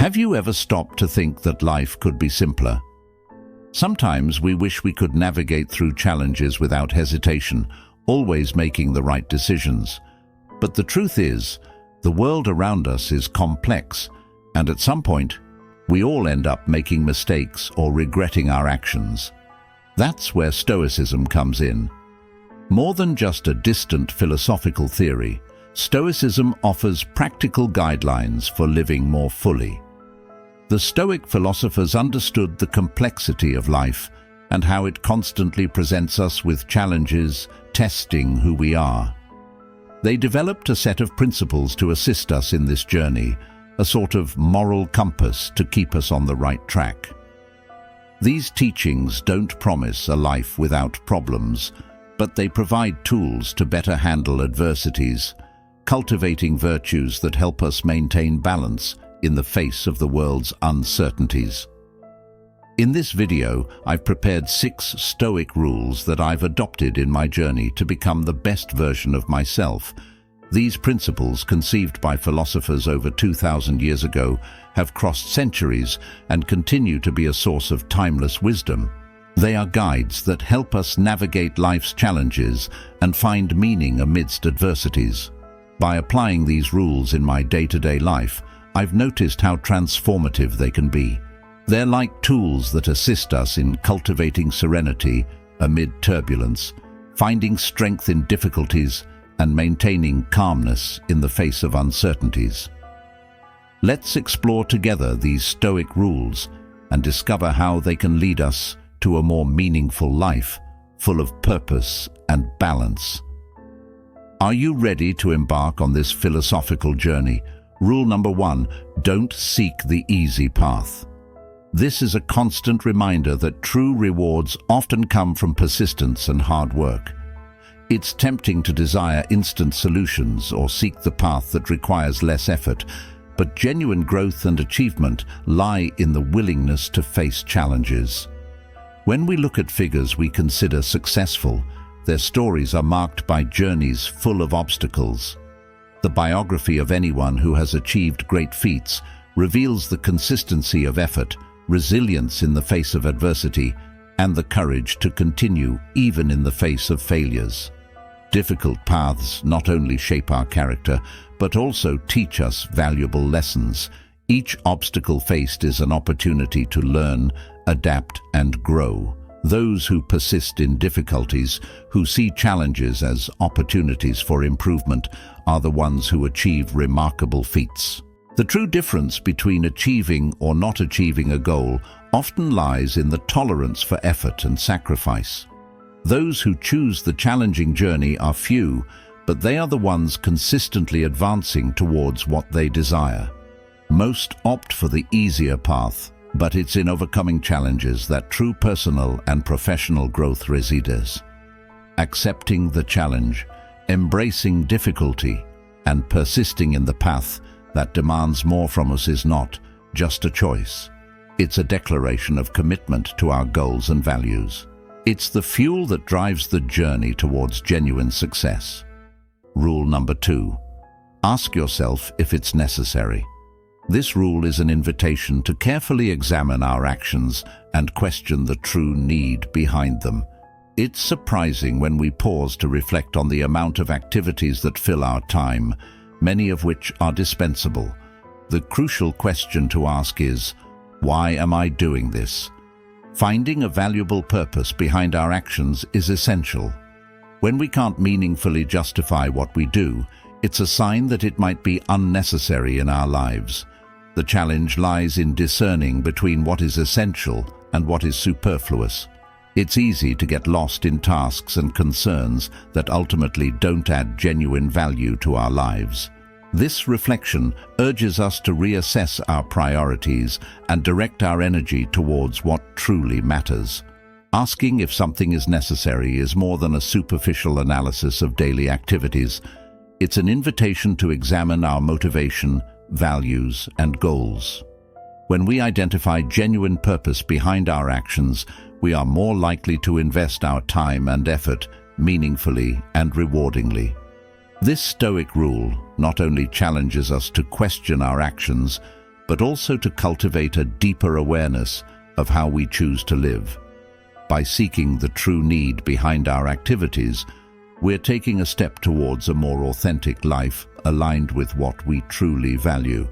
Have you ever stopped to think that life could be simpler? Sometimes we wish we could navigate through challenges without hesitation, always making the right decisions. But the truth is, the world around us is complex, and at some point, we all end up making mistakes or regretting our actions. That's where Stoicism comes in. More than just a distant philosophical theory, Stoicism offers practical guidelines for living more fully. The Stoic philosophers understood the complexity of life and how it constantly presents us with challenges, testing who we are. They developed a set of principles to assist us in this journey, a sort of moral compass to keep us on the right track. These teachings don't promise a life without problems, but they provide tools to better handle adversities, cultivating virtues that help us maintain balance in the face of the world's uncertainties. In this video, I've prepared 6 Stoic rules that I've adopted in my journey to become the best version of myself. These principles, conceived by philosophers over 2,000 years ago, have crossed centuries and continue to be a source of timeless wisdom. They are guides that help us navigate life's challenges and find meaning amidst adversities. By applying these rules in my day-to-day life, I've noticed how transformative they can be. They're like tools that assist us in cultivating serenity amid turbulence, finding strength in difficulties, and maintaining calmness in the face of uncertainties. Let's explore together these Stoic rules and discover how they can lead us to a more meaningful life, full of purpose and balance. Are you ready to embark on this philosophical journey? Rule number 1, don't seek the easy path. This is a constant reminder that true rewards often come from persistence and hard work. It's tempting to desire instant solutions or seek the path that requires less effort, but genuine growth and achievement lie in the willingness to face challenges. When we look at figures we consider successful, their stories are marked by journeys full of obstacles. The biography of anyone who has achieved great feats reveals the consistency of effort, resilience in the face of adversity, and the courage to continue even in the face of failures. Difficult paths not only shape our character, but also teach us valuable lessons. Each obstacle faced is an opportunity to learn, adapt, and grow. Those who persist in difficulties, who see challenges as opportunities for improvement, are the ones who achieve remarkable feats. The true difference between achieving or not achieving a goal often lies in the tolerance for effort and sacrifice. Those who choose the challenging journey are few, but they are the ones consistently advancing towards what they desire. Most opt for the easier path, but it's in overcoming challenges that true personal and professional growth resides. Accepting the challenge, embracing difficulty, and persisting in the path that demands more from us is not just a choice. It's a declaration of commitment to our goals and values. It's the fuel that drives the journey towards genuine success. Rule number 2. Ask yourself if it's necessary. This rule is an invitation to carefully examine our actions and question the true need behind them. It's surprising when we pause to reflect on the amount of activities that fill our time, many of which are dispensable. The crucial question to ask is, why am I doing this? Finding a valuable purpose behind our actions is essential. When we can't meaningfully justify what we do, it's a sign that it might be unnecessary in our lives. The challenge lies in discerning between what is essential and what is superfluous. It's easy to get lost in tasks and concerns that ultimately don't add genuine value to our lives. This reflection urges us to reassess our priorities and direct our energy towards what truly matters. Asking if something is necessary is more than a superficial analysis of daily activities. It's an invitation to examine our motivation, values, and goals. When we identify genuine purpose behind our actions, we are more likely to invest our time and effort meaningfully and rewardingly. This Stoic rule not only challenges us to question our actions, but also to cultivate a deeper awareness of how we choose to live. By seeking the true need behind our activities, we're taking a step towards a more authentic life aligned with what we truly value.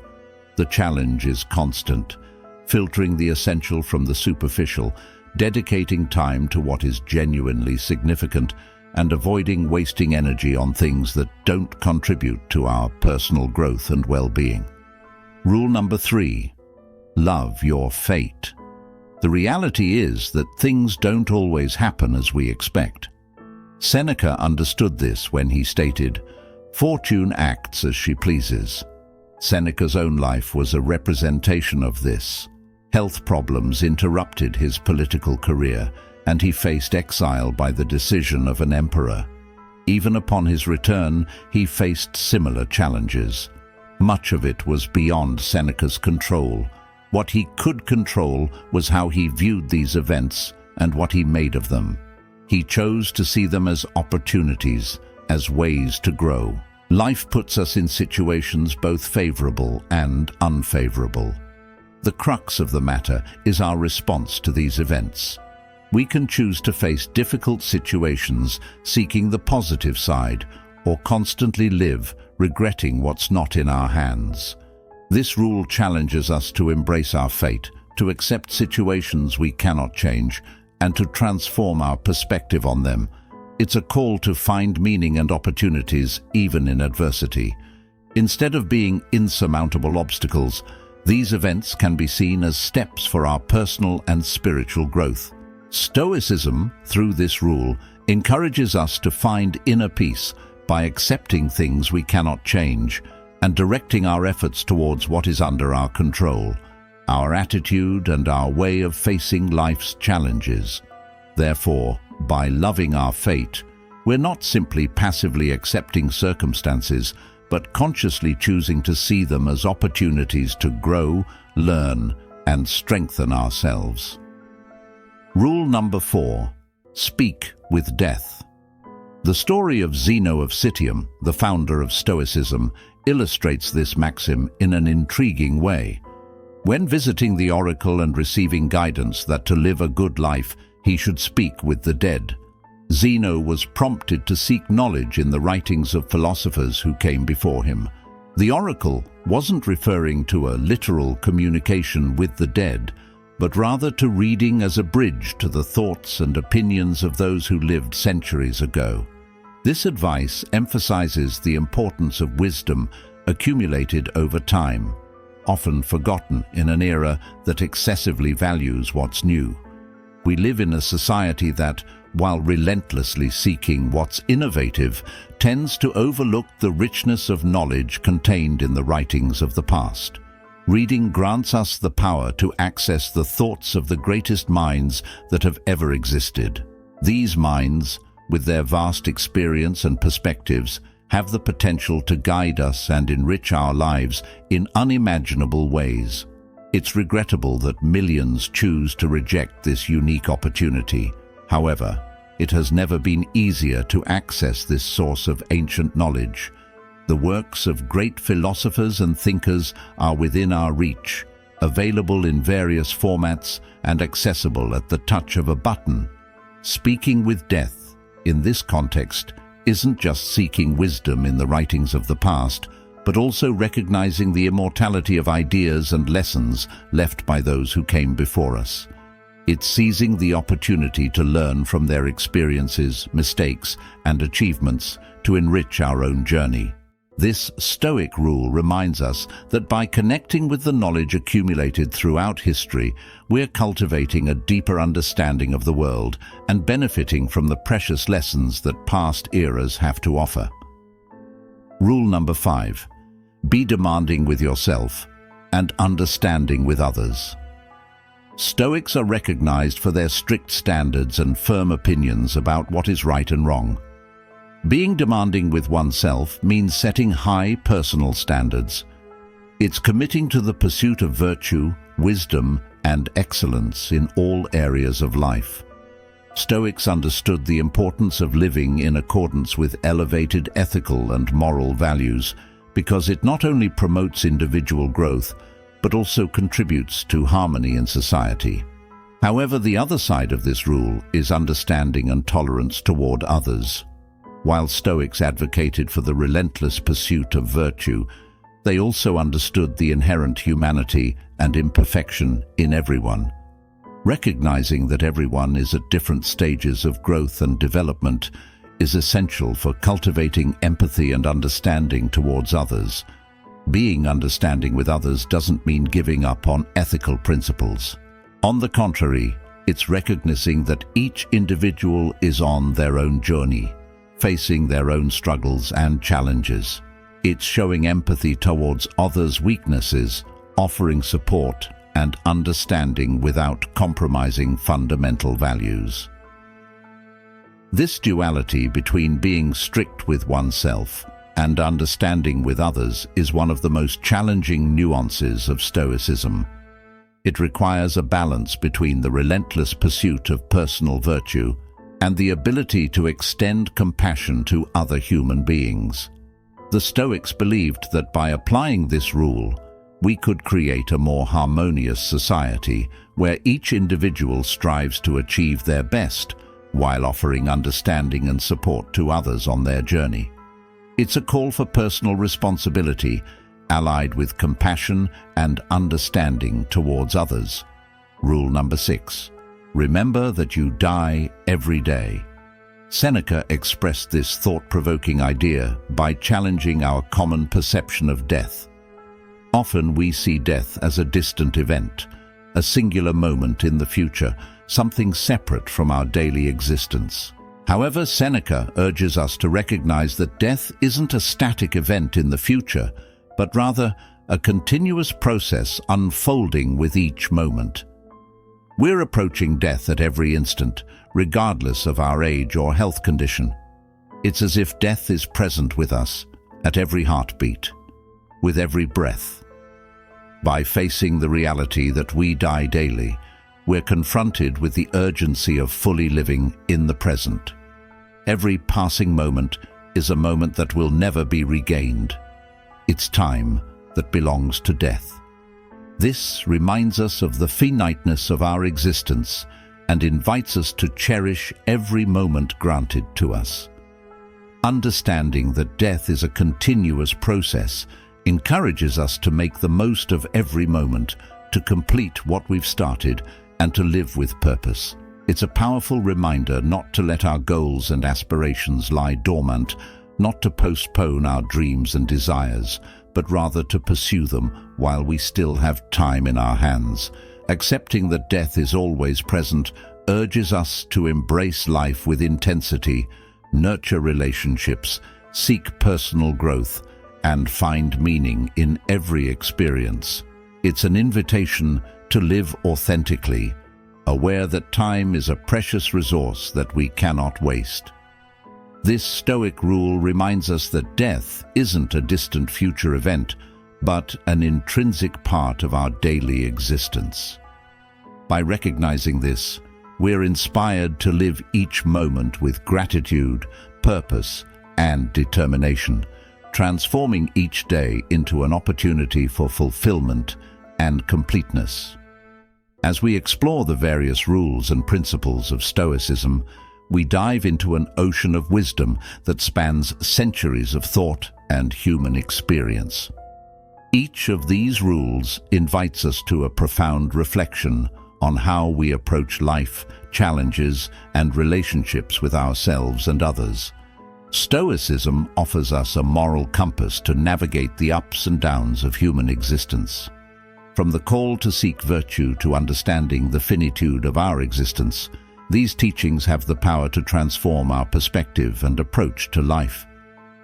The challenge is constant, filtering the essential from the superficial, dedicating time to what is genuinely significant, and avoiding wasting energy on things that don't contribute to our personal growth and well-being. Rule number 3, love your fate. The reality is that things don't always happen as we expect. Seneca understood this when he stated, "Fortune acts as she pleases." Seneca's own life was a representation of this. Health problems interrupted his political career, and he faced exile by the decision of an emperor. Even upon his return, he faced similar challenges. Much of it was beyond Seneca's control. What he could control was how he viewed these events and what he made of them. He chose to see them as opportunities, as ways to grow. Life puts us in situations both favorable and unfavorable. The crux of the matter is our response to these events. We can choose to face difficult situations seeking the positive side, or constantly live regretting what's not in our hands. This rule challenges us to embrace our fate, to accept situations we cannot change, and to transform our perspective on them. It's a call to find meaning and opportunities even in adversity. Instead of being insurmountable obstacles, these events can be seen as steps for our personal and spiritual growth. Stoicism, through this rule, encourages us to find inner peace by accepting things we cannot change and directing our efforts towards what is under our control, our attitude and our way of facing life's challenges. Therefore, by loving our fate, we're not simply passively accepting circumstances, but consciously choosing to see them as opportunities to grow, learn, and strengthen ourselves. Rule number 4, speak with death. The story of Zeno of Citium, the founder of Stoicism, illustrates this maxim in an intriguing way. When visiting the oracle and receiving guidance that to live a good life, he should speak with the dead, Zeno was prompted to seek knowledge in the writings of philosophers who came before him. The oracle wasn't referring to a literal communication with the dead, but rather to reading as a bridge to the thoughts and opinions of those who lived centuries ago. This advice emphasizes the importance of wisdom accumulated over time, often forgotten in an era that excessively values what's new. We live in a society that, while relentlessly seeking what's innovative, tends to overlook the richness of knowledge contained in the writings of the past. Reading grants us the power to access the thoughts of the greatest minds that have ever existed. These minds, with their vast experience and perspectives, have the potential to guide us and enrich our lives in unimaginable ways. It's regrettable that millions choose to reject this unique opportunity. However, it has never been easier to access this source of ancient knowledge. The works of great philosophers and thinkers are within our reach, available in various formats and accessible at the touch of a button. Speaking with death, in this context, isn't just seeking wisdom in the writings of the past, but also recognizing the immortality of ideas and lessons left by those who came before us. It's seizing the opportunity to learn from their experiences, mistakes, and achievements to enrich our own journey. This Stoic rule reminds us that by connecting with the knowledge accumulated throughout history, we're cultivating a deeper understanding of the world and benefiting from the precious lessons that past eras have to offer. Rule number 5. Be demanding with yourself and understanding with others. Stoics are recognized for their strict standards and firm opinions about what is right and wrong. Being demanding with oneself means setting high personal standards. It's committing to the pursuit of virtue, wisdom, and excellence in all areas of life. Stoics understood the importance of living in accordance with elevated ethical and moral values because it not only promotes individual growth, but also contributes to harmony in society. However, the other side of this rule is understanding and tolerance toward others. While Stoics advocated for the relentless pursuit of virtue, they also understood the inherent humanity and imperfection in everyone. Recognizing that everyone is at different stages of growth and development is essential for cultivating empathy and understanding towards others. Being understanding with others doesn't mean giving up on ethical principles. On the contrary, it's recognizing that each individual is on their own journey, facing their own struggles and challenges. It's showing empathy towards others' weaknesses, offering support and understanding without compromising fundamental values. This duality between being strict with oneself and understanding with others is one of the most challenging nuances of Stoicism. It requires a balance between the relentless pursuit of personal virtue and the ability to extend compassion to other human beings. The Stoics believed that by applying this rule, we could create a more harmonious society where each individual strives to achieve their best while offering understanding and support to others on their journey. It's a call for personal responsibility, allied with compassion and understanding towards others. Rule number 6. Remember that you die every day. Seneca expressed this thought-provoking idea by challenging our common perception of death. Often we see death as a distant event, a singular moment in the future, something separate from our daily existence. However, Seneca urges us to recognize that death isn't a static event in the future, but rather a continuous process unfolding with each moment. We're approaching death at every instant, regardless of our age or health condition. It's as if death is present with us at every heartbeat, with every breath. By facing the reality that we die daily, we're confronted with the urgency of fully living in the present. Every passing moment is a moment that will never be regained. It's time that belongs to death. This reminds us of the finiteness of our existence and invites us to cherish every moment granted to us. Understanding that death is a continuous process encourages us to make the most of every moment, to complete what we've started, and to live with purpose. It's a powerful reminder not to let our goals and aspirations lie dormant, not to postpone our dreams and desires, but rather to pursue them while we still have time in our hands. Accepting that death is always present urges us to embrace life with intensity, nurture relationships, seek personal growth, and find meaning in every experience. It's an invitation to live authentically, aware that time is a precious resource that we cannot waste. This Stoic rule reminds us that death isn't a distant future event, but an intrinsic part of our daily existence. By recognizing this, we're inspired to live each moment with gratitude, purpose, and determination, transforming each day into an opportunity for fulfillment and completeness. As we explore the various rules and principles of Stoicism, we dive into an ocean of wisdom that spans centuries of thought and human experience. Each of these rules invites us to a profound reflection on how we approach life, challenges, and relationships with ourselves and others. Stoicism offers us a moral compass to navigate the ups and downs of human existence. From the call to seek virtue to understanding the finitude of our existence, these teachings have the power to transform our perspective and approach to life.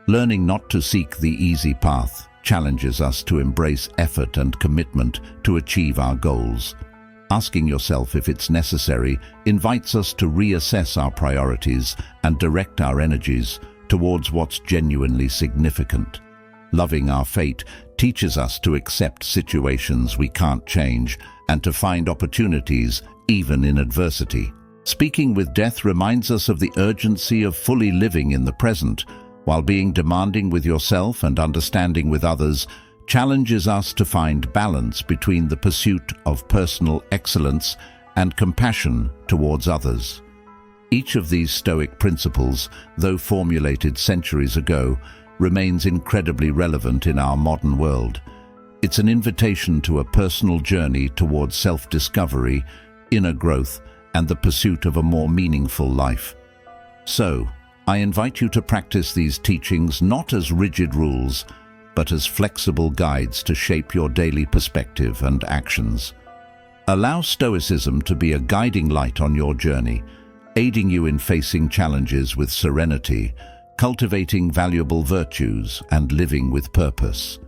Learning not to seek the easy path challenges us to embrace effort and commitment to achieve our goals. Asking yourself if it's necessary invites us to reassess our priorities and direct our energies towards what's genuinely significant. Loving our fate teaches us to accept situations we can't change and to find opportunities even in adversity. Speaking with death reminds us of the urgency of fully living in the present, while being demanding with yourself and understanding with others challenges us to find balance between the pursuit of personal excellence and compassion towards others. Each of these Stoic principles, though formulated centuries ago, remains incredibly relevant in our modern world. It's an invitation to a personal journey towards self-discovery, inner growth, and the pursuit of a more meaningful life. So, I invite you to practice these teachings not as rigid rules, but as flexible guides to shape your daily perspective and actions. Allow Stoicism to be a guiding light on your journey, aiding you in facing challenges with serenity, cultivating valuable virtues, and living with purpose.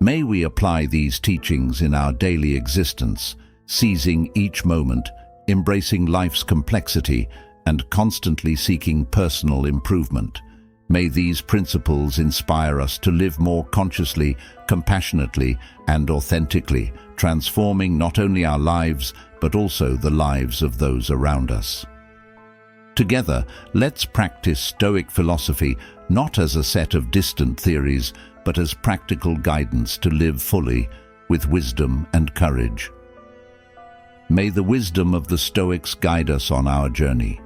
May we apply these teachings in our daily existence, seizing each moment, embracing life's complexity, and constantly seeking personal improvement. May these principles inspire us to live more consciously, compassionately, and authentically, transforming not only our lives, but also the lives of those around us. Together, let's practice Stoic philosophy not as a set of distant theories, but as practical guidance to live fully, with wisdom and courage. May the wisdom of the Stoics guide us on our journey.